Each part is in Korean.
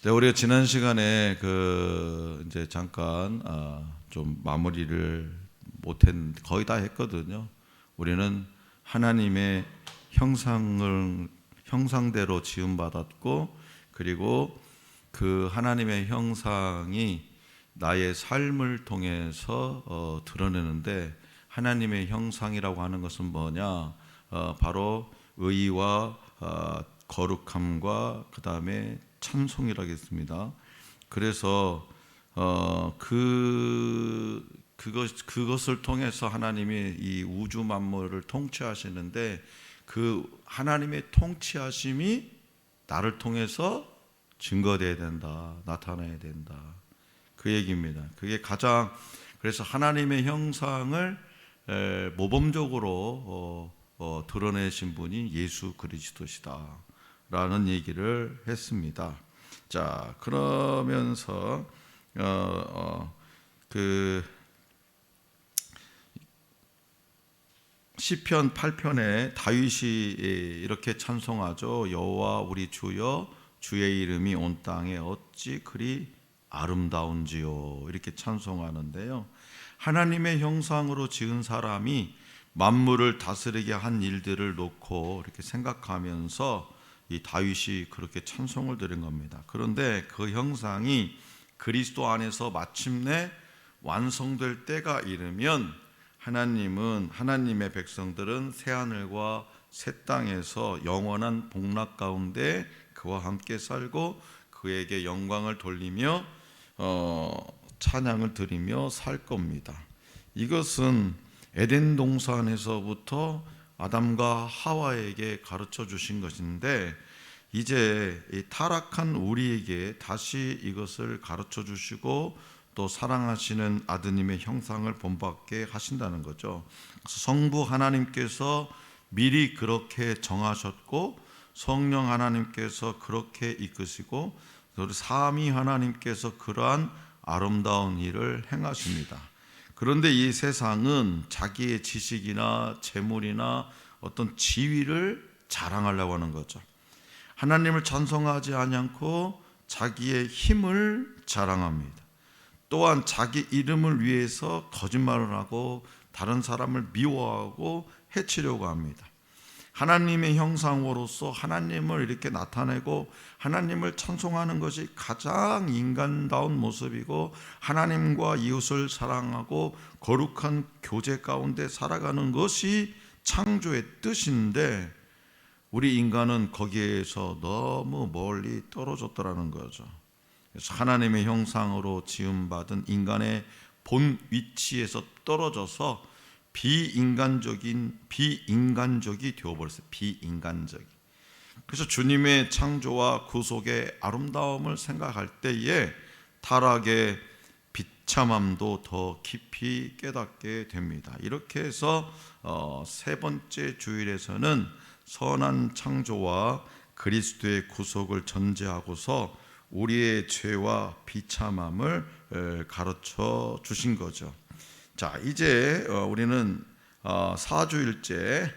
네, 우리가 지난 시간에 이제 잠깐 좀 마무리를 거의 다 했거든요. 우리는 하나님의 형상대로 지음받았고, 그리고 그 하나님의 형상이 나의 삶을 통해서 드러내는데, 하나님의 형상이라고 하는 것은 뭐냐? 바로 의와 거룩함과 그 다음에 찬송이라겠습니다. 그래서 그것을 통해서 하나님이 이 우주 만물을 통치하시는데, 그 하나님의 통치하심이 나를 통해서 증거돼야 된다, 나타나야 된다, 그 얘기입니다. 그게 그래서 하나님의 형상을 모범적으로 드러내신 분이 예수 그리스도시다 라는 얘기를 했습니다. 자, 그러면서 시편 8편에 다윗이 이렇게 찬송하죠. 여호와 우리 주여, 주의 이름이 온 땅에 어찌 그리 아름다운지요, 이렇게 찬송하는데요. 하나님의 형상으로 지은 사람이 만물을 다스리게 한 일들을 놓고 이렇게 생각하면서 이 다윗이 그렇게 찬송을 드린 겁니다. 그런데 그 형상이 그리스도 안에서 마침내 완성될 때가 이르면 하나님의 백성들은 새 하늘과 새 땅에서 영원한 복락 가운데 그와 함께 살고 그에게 영광을 돌리며 찬양을 드리며 살 겁니다. 이것은 에덴 동산에서부터 아담과 하와에게 가르쳐 주신 것인데, 이제 이 타락한 우리에게 다시 이것을 가르쳐 주시고 또 사랑하시는 아드님의 형상을 본받게 하신다는 거죠. 성부 하나님께서 미리 그렇게 정하셨고, 성령 하나님께서 그렇게 이끄시고, 우리 삼위 하나님께서 그러한 아름다운 일을 행하십니다. 그런데 이 세상은 자기의 지식이나 재물이나 어떤 지위를 자랑하려고 하는 거죠. 하나님을 찬송하지 않고 자기의 힘을 자랑합니다. 또한 자기 이름을 위해서 거짓말을 하고 다른 사람을 미워하고 해치려고 합니다. 하나님의 형상으로서 하나님을 이렇게 나타내고 하나님을 찬송하는 것이 가장 인간다운 모습이고, 하나님과 이웃을 사랑하고 거룩한 교제 가운데 살아가는 것이 창조의 뜻인데, 우리 인간은 거기에서 너무 멀리 떨어졌더라는 거죠. 그래서 하나님의 형상으로 지음받은 인간의 본 위치에서 떨어져서 비인간적이 되어버렸어요. 비인간적이. 그래서 주님의 창조와 구속의 아름다움을 생각할 때에 타락의 비참함도 더 깊이 깨닫게 됩니다. 이렇게 해서 세 번째 주일에서는 선한 창조와 그리스도의 구속을 전제하고서 우리의 죄와 비참함을 가르쳐 주신 거죠. 자, 이제 우리는 4주일째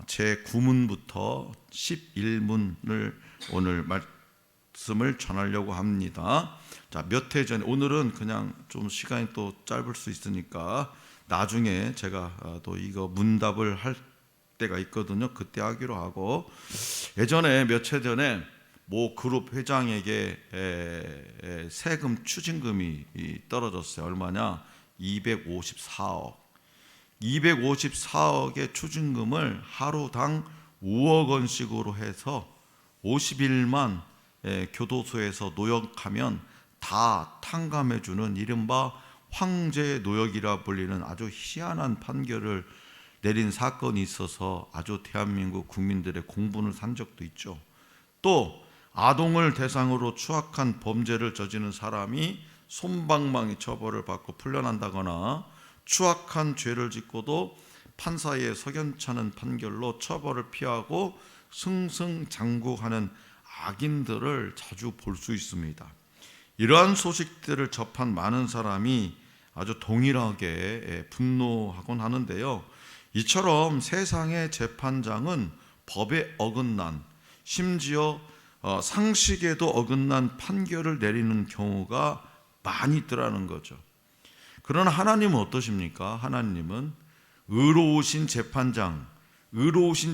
제9문부터 11문을 오늘 말씀을 전하려고 합니다. 자, 몇 해 전에, 오늘은 그냥 좀 시간이 또 짧을 수 있으니까 나중에 제가 또 이거 문답을 할 때가 있거든요. 그때 하기로 하고, 예전에 몇 해 전에 모 그룹 회장에게 세금 추징금이 떨어졌어요. 얼마냐? 254억의 추징금을 하루당 5억 원씩으로 해서 50일만 교도소에서 노역하면 다 탕감해주는 이른바 황제 노역이라 불리는 아주 희한한 판결을 내린 사건이 있어서 아주 대한민국 국민들의 공분을 산 적도 있죠. 또 아동을 대상으로 추악한 범죄를 저지른 사람이 솜방망이 처벌을 받고 풀려난다거나, 추악한 죄를 짓고도 판사의 석연찮은 판결로 처벌을 피하고 승승장구하는 악인들을 자주 볼 수 있습니다. 이러한 소식들을 접한 많은 사람이 아주 동일하게 분노하곤 하는데요. 이처럼 세상의 재판장은 법에 어긋난, 심지어 상식에도 어긋난 판결을 내리는 경우가 많이 있더라는 거죠. 그러나 하나님은 어떠십니까? 하나님은 의로우신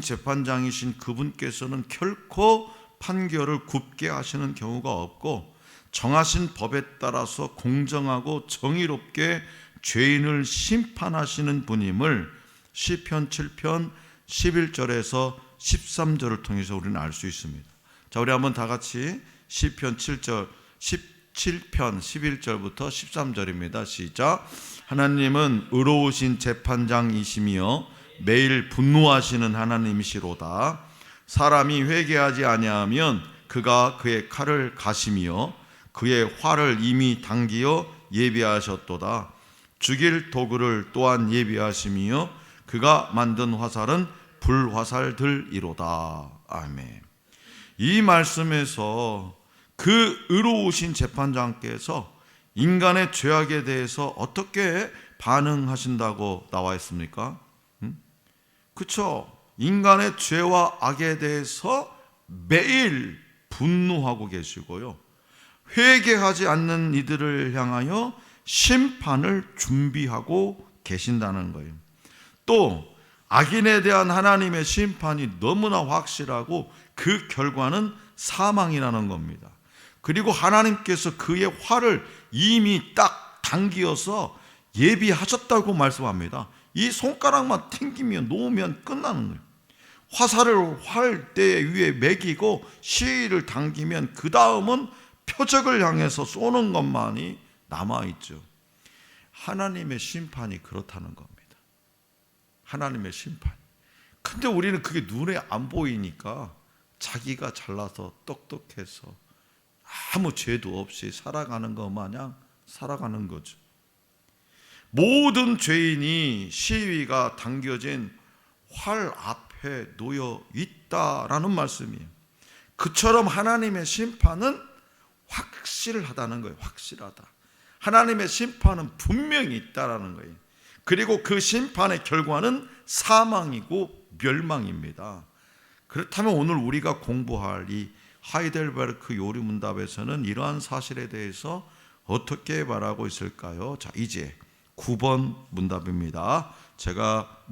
재판장이신 그분께서는 결코 판결을 굽게 하시는 경우가 없고, 정하신 법에 따라서 공정하고 정의롭게 죄인을 심판하시는 분임을 시편 7편 11절에서 13절을 통해서 우리는 알 수 있습니다. 자, 우리 한번 다 같이 시편 7편 11절부터 13절입니다. 시작. 하나님은 의로우신 재판장이시며 매일 분노하시는 하나님이시로다. 사람이 회개하지 아니하면 그가 그의 칼을 가시며 그의 활을 이미 당기어 예비하셨도다. 죽일 도구를 또한 예비하시며 그가 만든 화살은 불화살들이로다. 아멘. 이 말씀에서 그 의로우신 재판장께서 인간의 죄악에 대해서 어떻게 반응하신다고 나와 있습니까? 그렇죠. 인간의 죄와 악에 대해서 매일 분노하고 계시고요, 회개하지 않는 이들을 향하여 심판을 준비하고 계신다는 거예요. 또 악인에 대한 하나님의 심판이 너무나 확실하고 그 결과는 사망이라는 겁니다. 그리고 하나님께서 그의 활을 이미 딱 당기어서 예비하셨다고 말씀합니다. 이 손가락만 튕기면 놓으면 끝나는 거예요. 화살을 활대 위에 매기고 시위를 당기면 그 다음은 표적을 향해서 쏘는 것만이 남아있죠. 하나님의 심판이 그렇다는 겁니다. 하나님의 심판. 근데 우리는 그게 눈에 안 보이니까 자기가 잘나서 똑똑해서 아무 죄도 없이 살아가는 것 마냥 살아가는 거죠. 모든 죄인이 시위가 당겨진 활 앞에 놓여 있다라는 말씀이에요. 그처럼 하나님의 심판은 확실하다는 거예요. 확실하다. 하나님의 심판은 분명히 있다라는 거예요. 그리고 그 심판의 결과는 사망이고 멸망입니다. 그렇다면 오늘 우리가 공부할 이 하이델베르크 요리문답에서는 이러한 사실에 대해서 어떻게 말하고 있을까요? 자, 이제 9번 문답입니다. 제가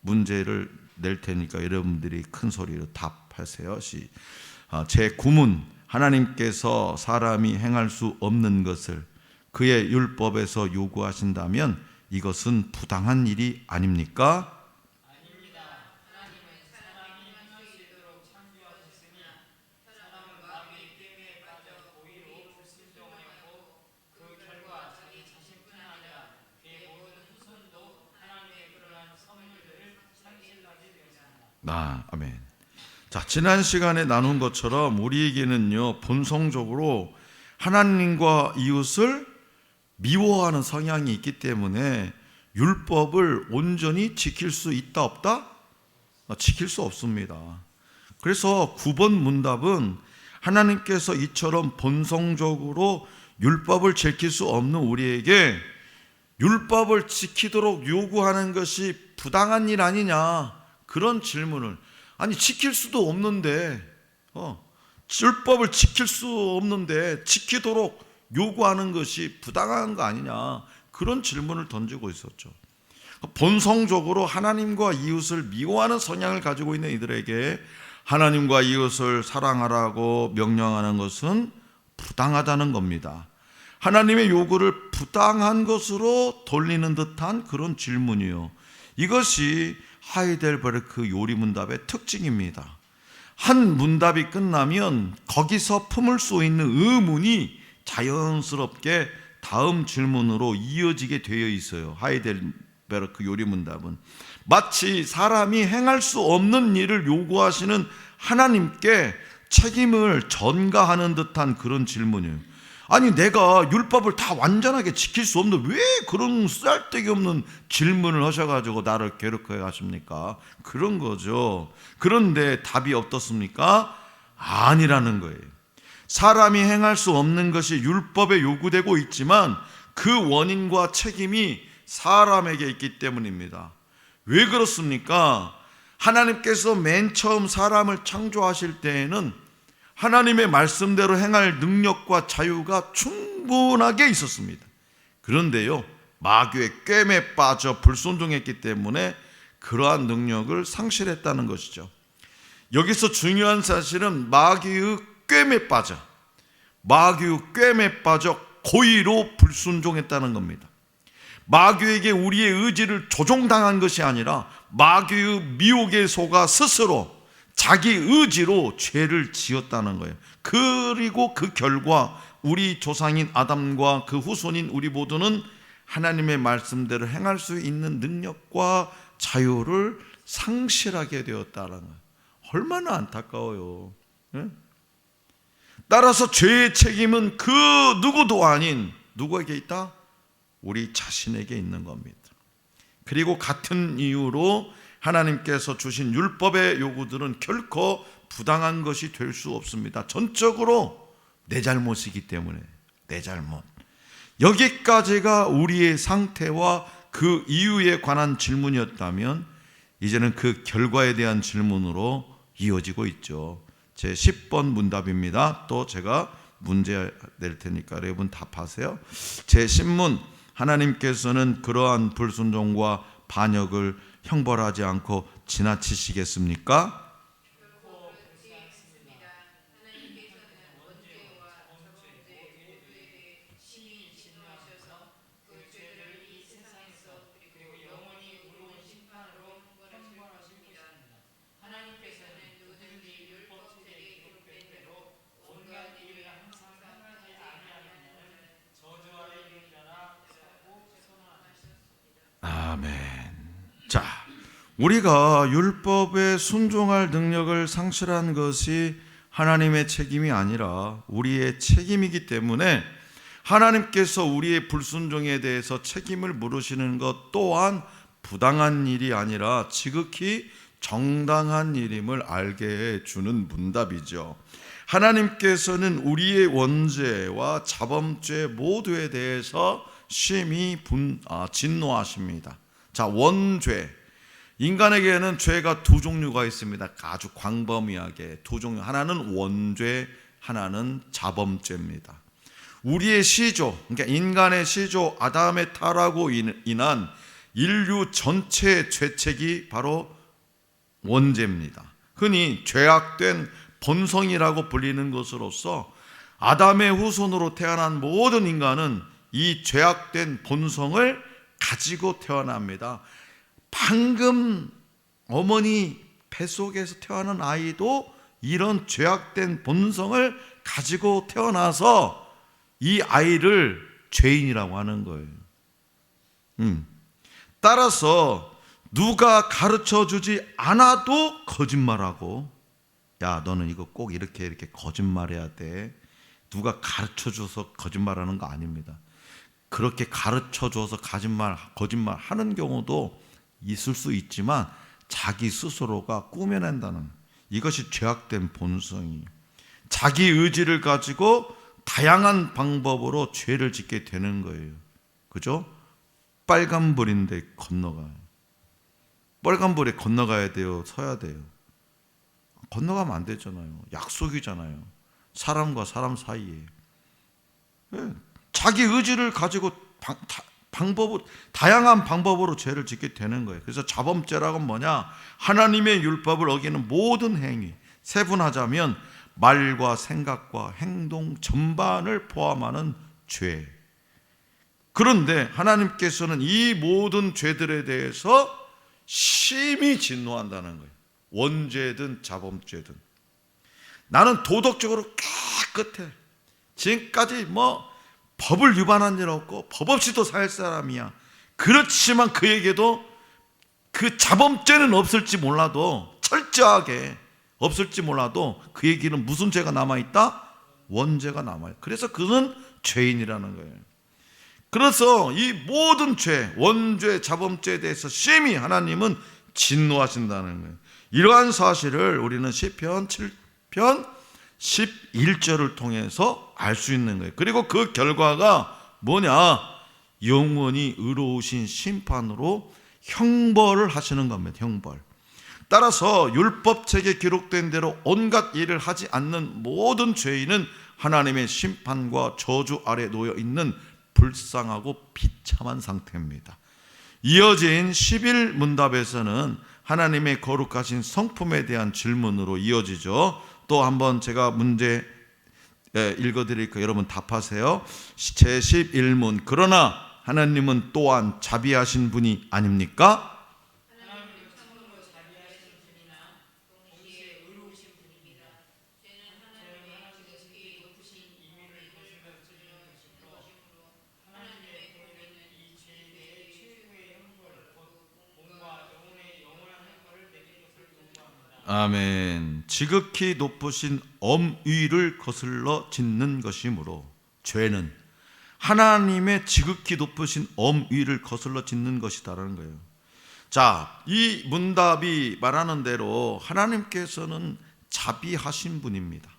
문제를 낼 테니까 여러분들이 큰 소리로 답하세요. 제 9문. 하나님께서 사람이 행할 수 없는 것을 그의 율법에서 요구하신다면 이것은 부당한 일이 아닙니까? 아닙니다. 하나님은 사람이 행할 수 있도록 창조하셨으니 사람은 마귀의 꾀에 빠져 고의로 불순종하였고 그 결과 자기 자신뿐 아니라 그의 모든 후손도 하나님의 그러한 선물들을 상실하게 되었습니다. 아멘. 자, 지난 시간에 나눈 것처럼 우리에게는요, 본성적으로 하나님과 이웃을 미워하는 성향이 있기 때문에 율법을 온전히 지킬 수 있다 없다? 지킬 수 없습니다. 그래서 9번 문답은 하나님께서 이처럼 본성적으로 율법을 지킬 수 없는 우리에게 율법을 지키도록 요구하는 것이 부당한 일 아니냐, 그런 질문을, 아니 지킬 수도 없는데 율법을 지킬 수 없는데 지키도록 요구하는 것이 부당한 거 아니냐, 그런 질문을 던지고 있었죠. 본성적으로 하나님과 이웃을 미워하는 성향을 가지고 있는 이들에게 하나님과 이웃을 사랑하라고 명령하는 것은 부당하다는 겁니다. 하나님의 요구를 부당한 것으로 돌리는 듯한 그런 질문이요, 이것이 하이델베르크 요리문답의 특징입니다. 한 문답이 끝나면 거기서 품을 수 있는 의문이 자연스럽게 다음 질문으로 이어지게 되어 있어요. 하이델베르크 요리문답은 마치 사람이 행할 수 없는 일을 요구하시는 하나님께 책임을 전가하는 듯한 그런 질문이에요. 아니 내가 율법을 다 완전하게 지킬 수 없는데 왜 그런 쓸데기 없는 질문을 하셔가지고 나를 괴롭게 하십니까? 그런 거죠. 그런데 답이 어떻습니까? 아니라는 거예요. 사람이 행할 수 없는 것이 율법에 요구되고 있지만 그 원인과 책임이 사람에게 있기 때문입니다. 왜 그렇습니까? 하나님께서 맨 처음 사람을 창조하실 때에는 하나님의 말씀대로 행할 능력과 자유가 충분하게 있었습니다. 그런데요, 마귀의 꿰매 빠져 불순종했기 때문에 그러한 능력을 상실했다는 것이죠. 여기서 중요한 사실은 마귀의 꿰매 빠져 고의로 불순종했다는 겁니다. 마귀에게 우리의 의지를 조종당한 것이 아니라 마귀의 미혹에 속아 스스로 자기 의지로 죄를 지었다는 거예요. 그리고 그 결과 우리 조상인 아담과 그 후손인 우리 모두는 하나님의 말씀대로 행할 수 있는 능력과 자유를 상실하게 되었다는 거예요. 얼마나 안타까워요. 따라서 죄의 책임은 그 누구도 아닌 누구에게 있다? 우리 자신에게 있는 겁니다. 그리고 같은 이유로 하나님께서 주신 율법의 요구들은 결코 부당한 것이 될 수 없습니다. 전적으로 내 잘못이기 때문에, 내 잘못. 여기까지가 우리의 상태와 그 이유에 관한 질문이었다면 이제는 그 결과에 대한 질문으로 이어지고 있죠. 제 10번 문답입니다. 또 제가 문제 낼 테니까 여러분 답하세요. 제 10문, 하나님께서는 그러한 불순종과 반역을 형벌하지 않고 지나치시겠습니까? 아멘. 자, 우리가 율법에 순종할 능력을 상실한 것이 하나님의 책임이 아니라 우리의 책임이기 때문에 하나님께서 우리의 불순종에 대해서 책임을 물으시는 것 또한 부당한 일이 아니라 지극히 정당한 일임을 알게 해주는 문답이죠. 하나님께서는 우리의 원죄와 자범죄 모두에 대해서 심히 진노하십니다. 자, 원죄. 인간에게는 죄가 두 종류가 있습니다. 아주 광범위하게 두 종류. 하나는 원죄, 하나는 자범죄입니다. 우리의 시조, 그러니까 인간의 시조 아담의 타락으로 인한 인류 전체의 죄책이 바로 원죄입니다. 흔히 죄악된 본성이라고 불리는 것으로서 아담의 후손으로 태어난 모든 인간은 이 죄악된 본성을 가지고 태어납니다. 방금 어머니 뱃속에서 태어난 아이도 이런 죄악된 본성을 가지고 태어나서 이 아이를 죄인이라고 하는 거예요. 따라서 누가 가르쳐주지 않아도 거짓말하고, 야, 너는 이거 꼭 이렇게 거짓말해야 돼. 누가 가르쳐줘서 거짓말하는 거 아닙니다. 그렇게 가르쳐줘서 거짓말 하는 경우도 있을 수 있지만 자기 스스로가 꾸며낸다는, 이것이 죄악된 본성이, 자기 의지를 가지고 다양한 방법으로 죄를 짓게 되는 거예요. 그죠? 빨간불인데 건너가요. 빨간불에 건너가야 돼요? 서야 돼요? 건너가면 안 되잖아요. 약속이잖아요. 사람과 사람 사이에. 자기 의지를 가지고 다양한 방법으로 죄를 짓게 되는 거예요. 그래서 자범죄라고 뭐냐? 하나님의 율법을 어기는 모든 행위, 세분하자면 말과 생각과 행동 전반을 포함하는 죄. 그런데 하나님께서는 이 모든 죄들에 대해서 심히 진노한다는 거예요. 원죄든 자범죄든. 나는 도덕적으로 깨끗해. 지금까지 법을 위반한 일 없고 법 없이도 살 사람이야. 그렇지만 그에게도 그 자범죄는 없을지 몰라도, 철저하게 없을지 몰라도 그에게는 무슨 죄가 남아있다? 원죄가 남아요. 그래서 그는 죄인이라는 거예요. 그래서 이 모든 죄, 원죄, 자범죄에 대해서 심히 하나님은 진노하신다는 거예요. 이러한 사실을 우리는 시편 7편 11절을 통해서 알 수 있는 거예요. 그리고 그 결과가 뭐냐? 영원히 의로우신 심판으로 형벌을 하시는 겁니다. 형벌. 따라서 율법책에 기록된 대로 온갖 일을 하지 않는 모든 죄인은 하나님의 심판과 저주 아래 놓여 있는 불쌍하고 비참한 상태입니다. 이어진 11문답에서는 하나님의 거룩하신 성품에 대한 질문으로 이어지죠. 또 한번 제가 문제 읽어드릴까요? 여러분 답하세요. 제11문. 그러나 하나님은 또한 자비하신 분이 아닙니까? 아멘. 지극히 높으신 엄위를 거슬러 짓는 것이므로 죄는 하나님의 지극히 높으신 엄위를 거슬러 짓는 것이다라는 거예요. 자, 이 문답이 말하는 대로 하나님께서는 자비하신 분입니다.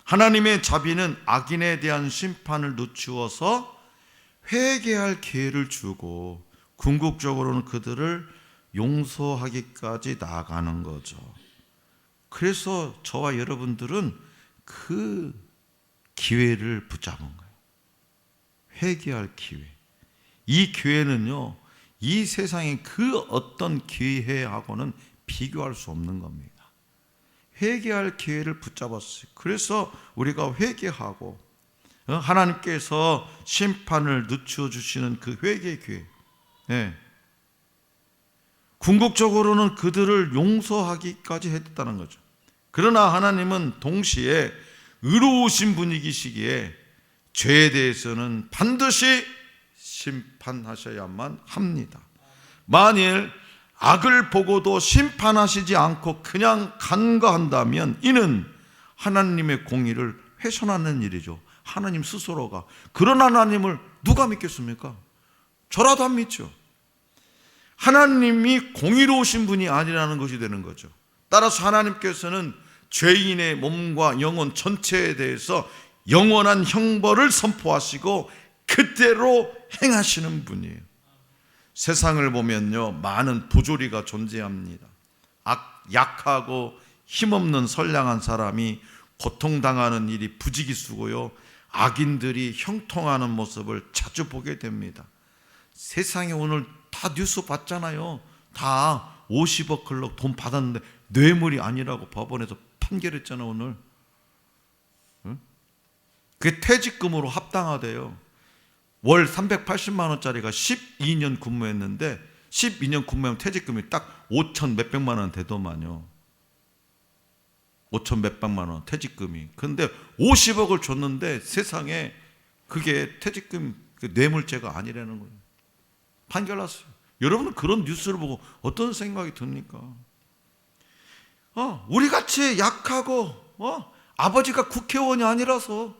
하나님의 자비는 악인에 대한 심판을 늦추어서 회개할 기회를 주고 궁극적으로는 그들을 용서하기까지 나아가는 거죠. 그래서 저와 여러분들은 그 기회를 붙잡은 거예요. 회개할 기회. 이 기회는요, 이 세상의 그 어떤 기회하고는 비교할 수 없는 겁니다. 회개할 기회를 붙잡았어요. 그래서 우리가 회개하고 하나님께서 심판을 늦춰 주시는 그 회개의 기회. 네. 궁극적으로는 그들을 용서하기까지 했다는 거죠. 그러나 하나님은 동시에 의로우신 분이시기에 죄에 대해서는 반드시 심판하셔야만 합니다. 만일 악을 보고도 심판하시지 않고 그냥 간과한다면 이는 하나님의 공의를 훼손하는 일이죠. 하나님 스스로가. 그런 하나님을 누가 믿겠습니까? 저라도 안 믿죠. 하나님이 공의로우신 분이 아니라는 것이 되는 거죠. 따라서 하나님께서는 죄인의 몸과 영혼 전체에 대해서 영원한 형벌을 선포하시고 그대로 행하시는 분이에요. 세상을 보면요, 많은 부조리가 존재합니다. 약하고 힘없는 선량한 사람이 고통당하는 일이 부지기수고요, 악인들이 형통하는 모습을 자주 보게 됩니다. 세상에 오늘 다 뉴스 봤잖아요. 다 50억 클럽 돈 받았는데 뇌물이 아니라고 법원에서 판결했잖아 오늘. 응? 그게 퇴직금으로 합당하대요. 월 380만 원짜리가 12년 근무했는데 12년 근무하면 퇴직금이 딱 5천 몇백만 원 되더만요. 5천 몇백만 원 퇴직금이. 근데 50억을 줬는데 세상에 그게 퇴직금 뇌물죄가 아니라는 거예요. 판결 났어요. 여러분은 그런 뉴스를 보고 어떤 생각이 듭니까? 우리같이 약하고 아버지가 국회의원이 아니라서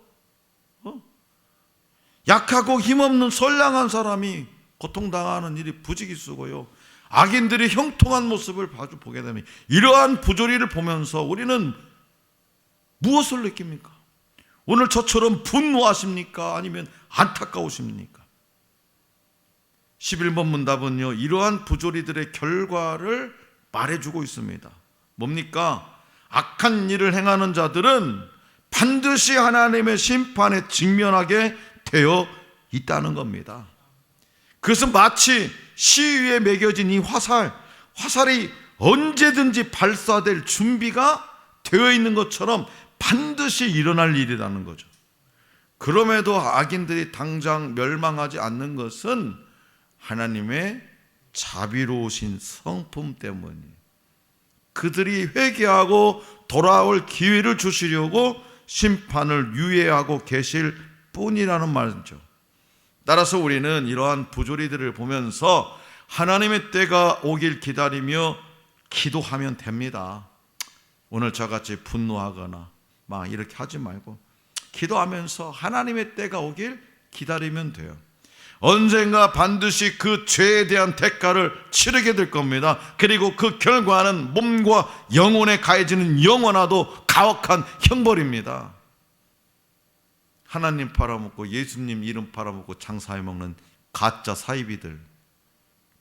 약하고 힘없는 선량한 사람이 고통당하는 일이 부지기수고요, 악인들이 형통한 모습을 보게 되면 이러한 부조리를 보면서 우리는 무엇을 느낍니까? 오늘 저처럼 분노하십니까? 아니면 안타까우십니까? 11번 문답은요, 이러한 부조리들의 결과를 말해주고 있습니다. 뭡니까? 악한 일을 행하는 자들은 반드시 하나님의 심판에 직면하게 되어 있다는 겁니다. 그것은 마치 시위에 매겨진 이 화살이 언제든지 발사될 준비가 되어 있는 것처럼 반드시 일어날 일이라는 거죠. 그럼에도 악인들이 당장 멸망하지 않는 것은 하나님의 자비로우신 성품 때문이에요. 그들이 회개하고 돌아올 기회를 주시려고 심판을 유예하고 계실 뿐이라는 말이죠. 따라서 우리는 이러한 부조리들을 보면서 하나님의 때가 오길 기다리며 기도하면 됩니다. 오늘 저같이 분노하거나 막 이렇게 하지 말고 기도하면서 하나님의 때가 오길 기다리면 돼요. 언젠가 반드시 그 죄에 대한 대가를 치르게 될 겁니다. 그리고 그 결과는 몸과 영혼에 가해지는 영원하도 가혹한 형벌입니다. 하나님 팔아먹고 예수님 이름 팔아먹고 장사해먹는 가짜 사이비들,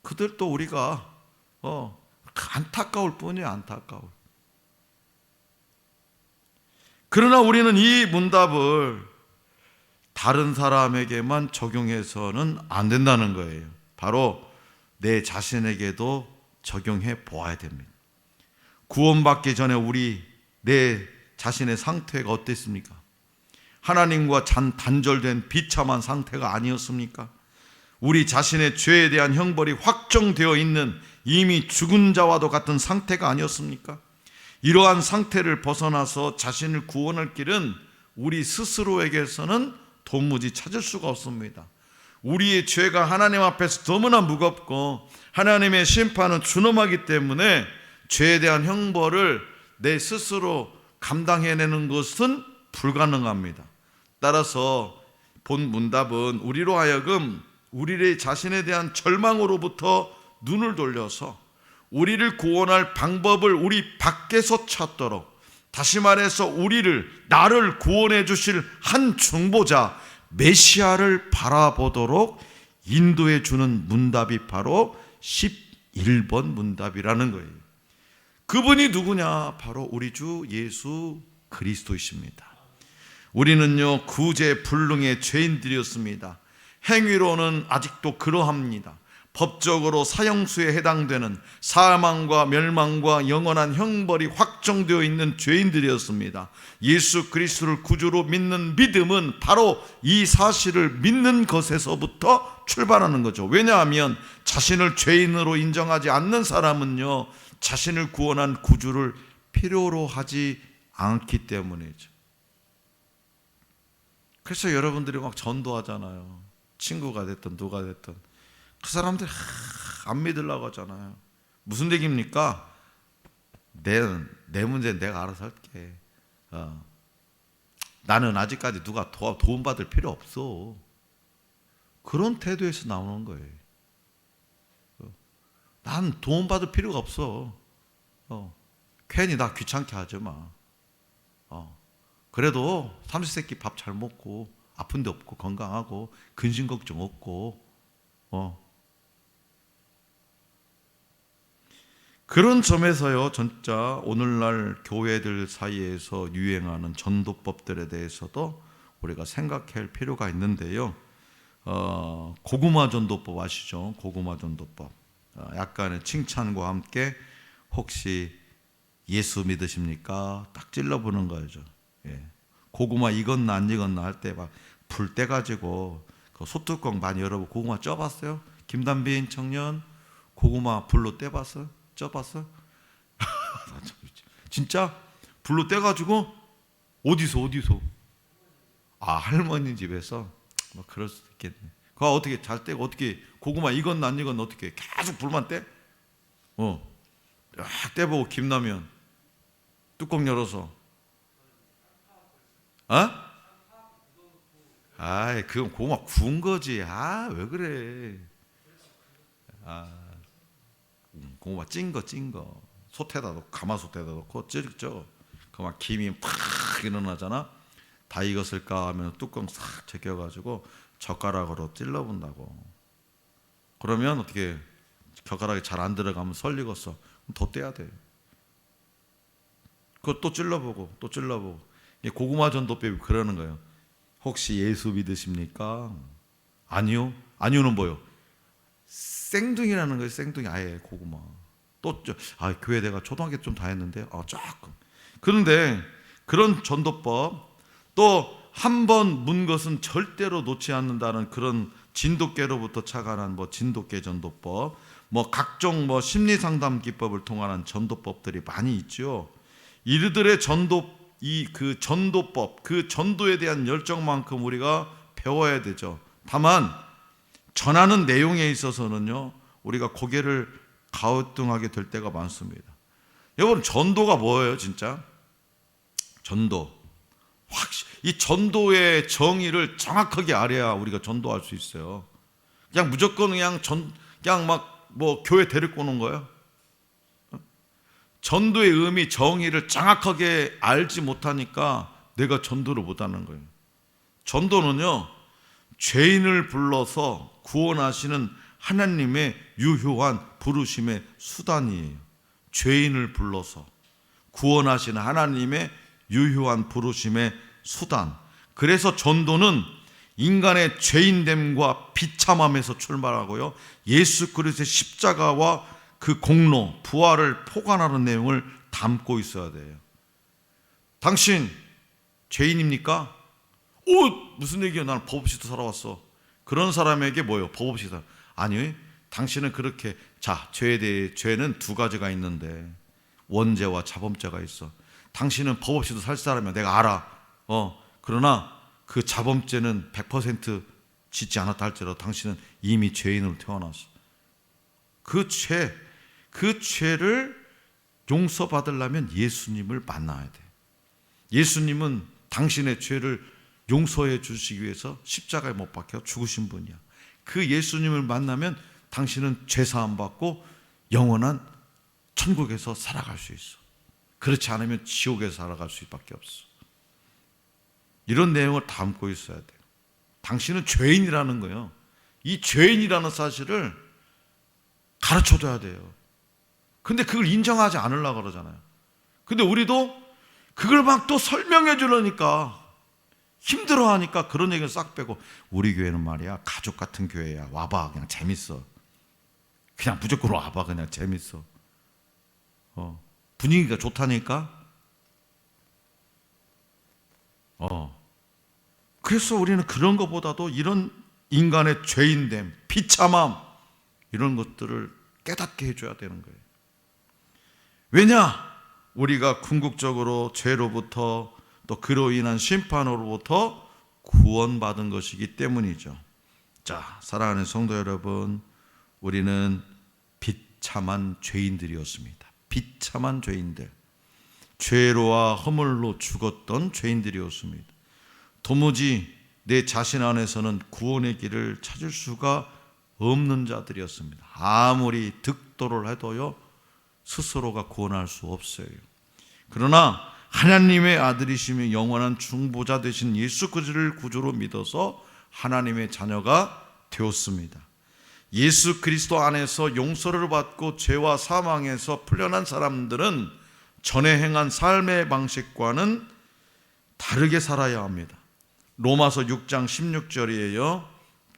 그들도 우리가 안타까울 뿐이에요. 안타까울. 그러나 우리는 이 문답을 다른 사람에게만 적용해서는 안 된다는 거예요. 바로 내 자신에게도 적용해 보아야 됩니다. 구원받기 전에 내 자신의 상태가 어땠습니까? 하나님과 단절된 비참한 상태가 아니었습니까? 우리 자신의 죄에 대한 형벌이 확정되어 있는 이미 죽은 자와도 같은 상태가 아니었습니까? 이러한 상태를 벗어나서 자신을 구원할 길은 우리 스스로에게서는 도무지 찾을 수가 없습니다. 우리의 죄가 하나님 앞에서 너무나 무겁고 하나님의 심판은 준엄하기 때문에 죄에 대한 형벌을 내 스스로 감당해내는 것은 불가능합니다. 따라서 본 문답은 우리로 하여금 우리의 자신에 대한 절망으로부터 눈을 돌려서 우리를 구원할 방법을 우리 밖에서 찾도록, 다시 말해서 나를 구원해 주실 한 중보자 메시아를 바라보도록 인도해 주는 문답이 바로 11번 문답이라는 거예요. 그분이 누구냐? 바로 우리 주 예수 그리스도이십니다. 우리는요, 구제 불능의 죄인들이었습니다. 행위로는 아직도 그러합니다. 법적으로 사형수에 해당되는 사망과 멸망과 영원한 형벌이 확정되어 있는 죄인들이었습니다. 예수 그리스도를 구주로 믿는 믿음은 바로 이 사실을 믿는 것에서부터 출발하는 거죠. 왜냐하면 자신을 죄인으로 인정하지 않는 사람은요, 자신을 구원한 구주를 필요로 하지 않기 때문이죠. 그래서 여러분들이 막 전도하잖아요. 친구가 됐든 누가 됐든 그 사람들이 안 믿으려고 하잖아요. 무슨 얘기입니까? 내 문제는 내가 알아서 할게. 나는 아직까지 누가 도움받을 필요 없어. 그런 태도에서 나오는 거예요. 난 도움받을 필요가 없어. 괜히 나 귀찮게 하지 마. 그래도 삼시세끼 밥 잘 먹고 아픈 데 없고 건강하고 근심 걱정 없고 그런 점에서요, 진짜 오늘날 교회들 사이에서 유행하는 전도법들에 대해서도 우리가 생각할 필요가 있는데요. 고구마 전도법 아시죠? 고구마 전도법. 약간의 칭찬과 함께 혹시 예수 믿으십니까? 딱 찔러보는 거죠. 예. 고구마 익었나 안 익었나 할 때 막 불 떼가지고 그 소뚜껑 많이 열어보고 고구마 쪄봤어요? 김단빈 청년 고구마 불로 떼봤어? 쪄봤어? 진짜 불로 떼가지고 어디서? 할머니 집에서 뭐 그럴 수도 있겠네. 그거 어떻게 잘 떼고 어떻게 고구마 익었나 안 익었나 어떻게 계속 불만 떼? 쫙 떼보고 김라면 뚜껑 열어서 그건 고구마 구운 거지. 왜 그래? 고구마 찐 거. 솥에다 넣고 가마솥에다 넣고 찌죠. 그만 김이 팍 일어나잖아. 다 익었을까 하면 뚜껑 싹 제껴가지고 젓가락으로 찔러본다고. 그러면 어떻게 젓가락이 잘 안 들어가면 설 익었어. 그럼 더 떼야 돼. 그거 또 찔러보고. 고구마 전도법이 그러는 거예요. 혹시 예수 믿으십니까? 아니요. 아니요는 뭐요? 생둥이라는 거예요. 생둥이 아예 고구마. 또 교회 내가 초등학교 좀 다녔는데 조금. 그런데 그런 전도법 또 한 번 문 것은 절대로 놓지 않는다는 그런 진돗개로부터 착안한 진돗개 전도법, 각종 심리 상담 기법을 통한 전도법들이 많이 있죠. 이들의 그 전도법, 그 전도에 대한 열정만큼 우리가 배워야 되죠. 다만 전하는 내용에 있어서는요, 우리가 고개를 가우뚱하게 될 때가 많습니다. 여러분, 전도가 뭐예요, 진짜? 전도. 이 전도의 정의를 정확하게 알아야 우리가 전도할 수 있어요. 그냥 무조건 교회 데리고 오는 거예요. 전도의 의미, 정의를 정확하게 알지 못하니까 내가 전도를 못하는 거예요. 전도는요, 죄인을 불러서 구원하시는 하나님의 유효한 부르심의 수단이에요. 죄인을 불러서 구원하시는 하나님의 유효한 부르심의 수단. 그래서 전도는 인간의 죄인됨과 비참함에서 출발하고요, 예수 그리스도의 십자가와 그 공로, 부활을 포괄하는 내용을 담고 있어야 돼요. 당신 죄인입니까? 무슨 얘기야? 나는 법 없이도 살아왔어. 그런 사람에게 뭐예요? 법 없이 살아. 아니, 당신은 그렇게, 자, 죄에 대해, 죄는 두 가지가 있는데 원죄와 자범죄가 있어. 당신은 법 없이도 살 사람이야. 내가 알아. 그러나 그 자범죄는 100% 짓지 않았다 할지라도 당신은 이미 죄인으로 태어났어. 그 죄를 용서받으려면 예수님을 만나야 돼. 예수님은 당신의 죄를 용서해 주시기 위해서 십자가에 못 박혀 죽으신 분이야. 그 예수님을 만나면 당신은 죄사함 받고 영원한 천국에서 살아갈 수 있어. 그렇지 않으면 지옥에서 살아갈 수밖에 없어. 이런 내용을 담고 있어야 돼요. 당신은 죄인이라는 거예요. 이 죄인이라는 사실을 가르쳐줘야 돼요. 근데 그걸 인정하지 않으려고 그러잖아요. 근데 우리도 그걸 막 또 설명해 주려니까 힘들어하니까 그런 얘기를 싹 빼고, 우리 교회는 말이야 가족 같은 교회야. 와봐, 그냥 재밌어. 그냥 무조건 와봐, 그냥 재밌어. 분위기가 좋다니까. 그래서 우리는 그런 것보다도 이런 인간의 죄인됨, 비참함, 이런 것들을 깨닫게 해줘야 되는 거예요. 왜냐? 우리가 궁극적으로 죄로부터, 또 그로 인한 심판으로부터 구원받은 것이기 때문이죠. 자, 사랑하는 성도 여러분, 우리는 비참한 죄인들이었습니다. 비참한 죄인들, 죄로와 허물로 죽었던 죄인들이었습니다. 도무지 내 자신 안에서는 구원의 길을 찾을 수가 없는 자들이었습니다. 아무리 득도를 해도요, 스스로가 구원할 수 없어요. 그러나 하나님의 아들이시며 영원한 중보자 되신 예수 그리스도를 구주로 믿어서 하나님의 자녀가 되었습니다. 예수 그리스도 안에서 용서를 받고 죄와 사망에서 풀려난 사람들은 전에 행한 삶의 방식과는 다르게 살아야 합니다. 로마서 6장 16절이에요.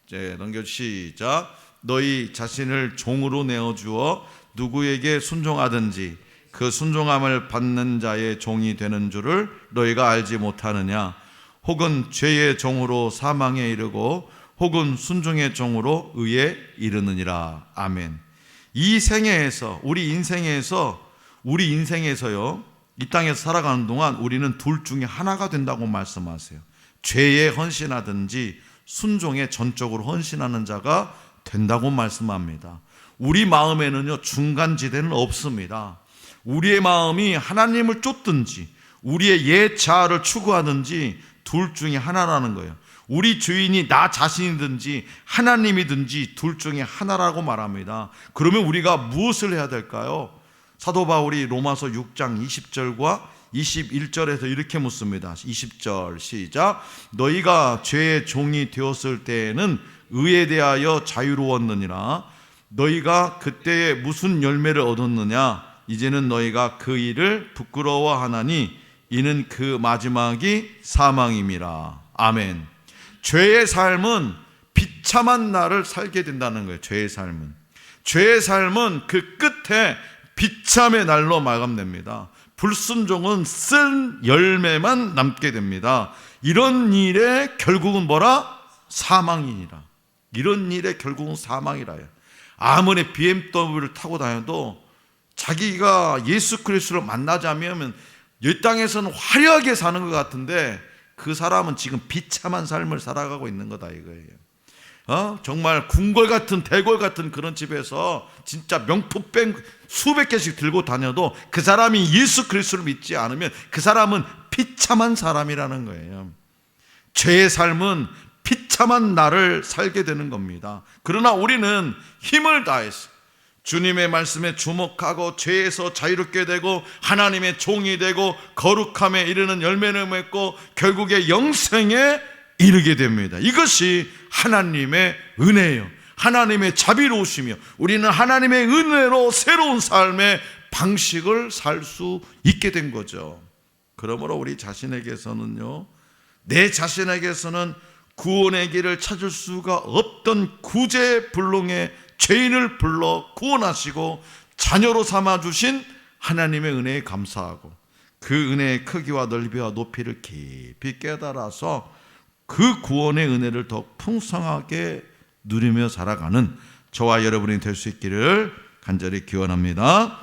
이제 넘겨 시작. 너희 자신을 종으로 내어주어 누구에게 순종하든지 그 순종함을 받는 자의 종이 되는 줄을 너희가 알지 못하느냐? 혹은 죄의 종으로 사망에 이르고 혹은 순종의 종으로 의에 이르느니라. 아멘. 이 생애에서, 우리 인생에서요, 이 땅에서 살아가는 동안 우리는 둘 중에 하나가 된다고 말씀하세요. 죄에 헌신하든지 순종에 전적으로 헌신하는 자가 된다고 말씀합니다. 우리 마음에는요, 중간지대는 없습니다. 우리의 마음이 하나님을 쫓든지 우리의 옛 자아를 추구하든지 둘 중에 하나라는 거예요. 우리 주인이 나 자신이든지 하나님이든지 둘 중에 하나라고 말합니다. 그러면 우리가 무엇을 해야 될까요? 사도 바울이 로마서 6장 20절과 21절에서 이렇게 묻습니다. 20절 시작. 너희가 죄의 종이 되었을 때에는 의에 대하여 자유로웠느니라. 너희가 그때에 무슨 열매를 얻었느냐? 이제는 너희가 그 일을 부끄러워하나니 이는 그 마지막이 사망임이라. 아멘. 죄의 삶은 비참한 날을 살게 된다는 거예요. 죄의 삶은 그 끝에 비참의 날로 마감됩니다. 불순종은 쓴 열매만 남게 됩니다. 이런 일의 결국은 뭐라? 사망이니라. 이런 일의 결국은 사망이라요. 아무리 BMW를 타고 다녀도 자기가 예수 그리스도를 만나자면 이 땅에서는 화려하게 사는 것 같은데 그 사람은 지금 비참한 삶을 살아가고 있는 거다 이거예요. 정말 궁궐 같은 대궐 같은 그런 집에서 진짜 명품백 수백 개씩 들고 다녀도 그 사람이 예수 그리스도를 믿지 않으면 그 사람은 비참한 사람이라는 거예요. 죄의 삶은 비참한 날을 살게 되는 겁니다. 그러나 우리는 힘을 다해서 주님의 말씀에 주목하고 죄에서 자유롭게 되고 하나님의 종이 되고 거룩함에 이르는 열매를 맺고 결국에 영생에 이르게 됩니다. 이것이 하나님의 은혜예요. 하나님의 자비로우시며 우리는 하나님의 은혜로 새로운 삶에 방식을 살 수 있게 된 거죠. 그러므로 우리 자신에게서는요, 내 자신에게서는 구원의 길을 찾을 수가 없던 구제불능의 죄인을 불러 구원하시고 자녀로 삼아주신 하나님의 은혜에 감사하고 그 은혜의 크기와 넓이와 높이를 깊이 깨달아서 그 구원의 은혜를 더 풍성하게 누리며 살아가는 저와 여러분이 될 수 있기를 간절히 기원합니다.